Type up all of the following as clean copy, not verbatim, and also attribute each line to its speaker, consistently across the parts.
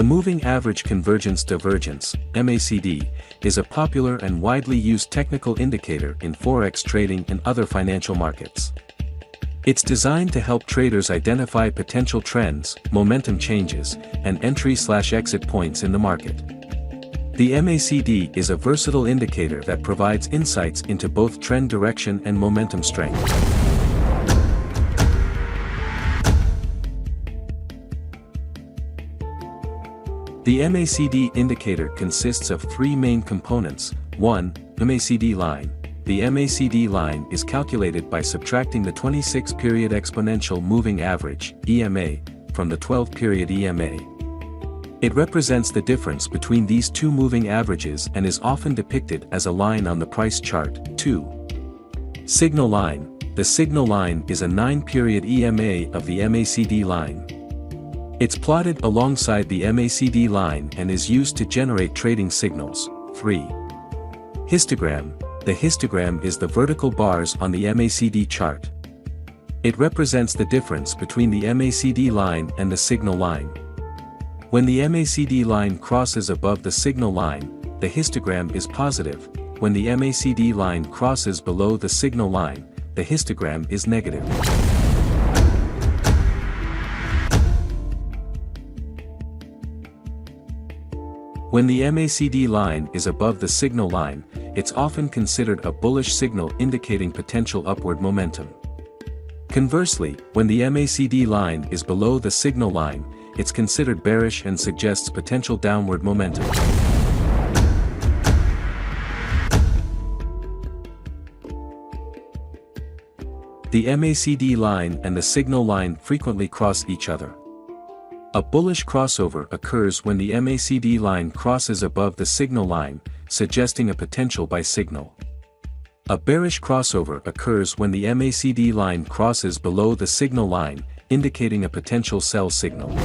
Speaker 1: The Moving Average Convergence Divergence, MACD, is a popular and widely used technical indicator in Forex trading and other financial markets. It's designed to help traders identify potential trends, momentum changes, and entry/exit points in the market. The MACD is a versatile indicator that provides insights into both trend direction and momentum strength. The MACD indicator consists of three main components. 1. MACD line. The MACD line is calculated by subtracting the 26-period Exponential Moving Average, EMA, from the 12-period EMA. It represents the difference between these two moving averages and is often depicted as a line on the price chart. 2. Signal line. The signal line is a 9-period EMA of the MACD line. It's plotted alongside the MACD line and is used to generate trading signals. 3. Histogram. The histogram is the vertical bars on the MACD chart. It represents the difference between the MACD line and the signal line. When the MACD line crosses above the signal line, the histogram is positive. When the MACD line crosses below the signal line, the histogram is negative. When the MACD line is above the signal line, it's often considered a bullish signal indicating potential upward momentum. Conversely, when the MACD line is below the signal line, it's considered bearish and suggests potential downward momentum. The MACD line and the signal line frequently cross each other. A bullish crossover occurs when the MACD line crosses above the signal line, suggesting a potential buy signal. A bearish crossover occurs when the MACD line crosses below the signal line, indicating a potential sell signal.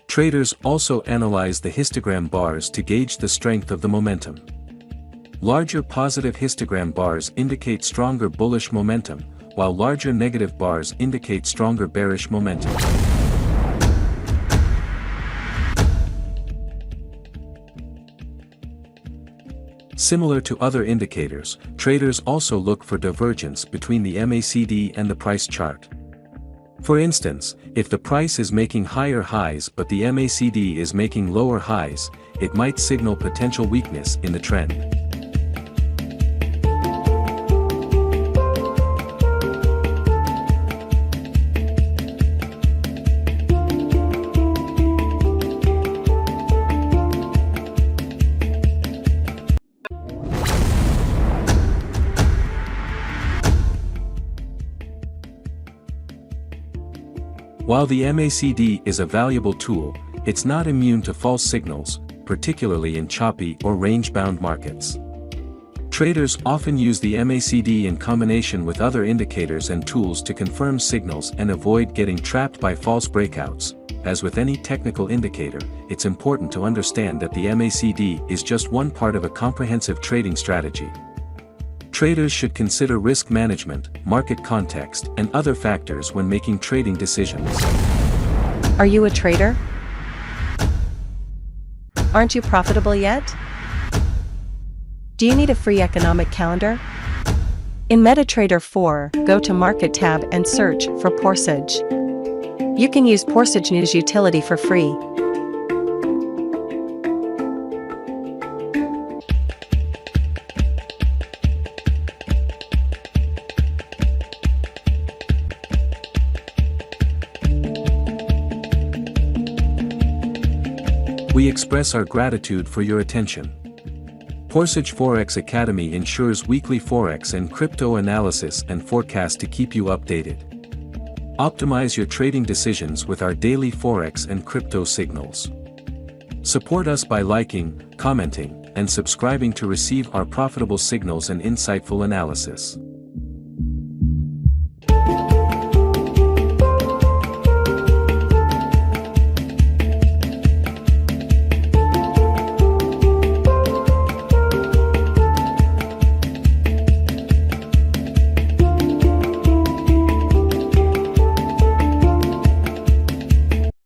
Speaker 1: Traders also analyze the histogram bars to gauge the strength of the momentum. Larger positive histogram bars indicate stronger bullish momentum, while larger negative bars indicate stronger bearish momentum. Similar to other indicators, traders also look for divergence between the MACD and the price chart. For instance, if the price is making higher highs but the MACD is making lower highs, it might signal potential weakness in the trend. While the MACD is a valuable tool, it's not immune to false signals, particularly in choppy or range-bound markets. Traders often use the MACD in combination with other indicators and tools to confirm signals and avoid getting trapped by false breakouts. As with any technical indicator, it's important to understand that the MACD is just one part of a comprehensive trading strategy. Traders should consider risk management, market context, and other factors when making trading decisions.
Speaker 2: Are you a trader? Aren't you profitable yet? Do you need a free economic calendar? In MetaTrader 4, go to Market tab and search for Porsage. You can use Porsage News utility for free.
Speaker 1: We express our gratitude for your attention. Porsage Forex Academy ensures weekly Forex and crypto analysis and forecast to keep you updated. Optimize your trading decisions with our daily Forex and crypto signals. Support us by liking, commenting, and subscribing to receive our profitable signals and insightful analysis.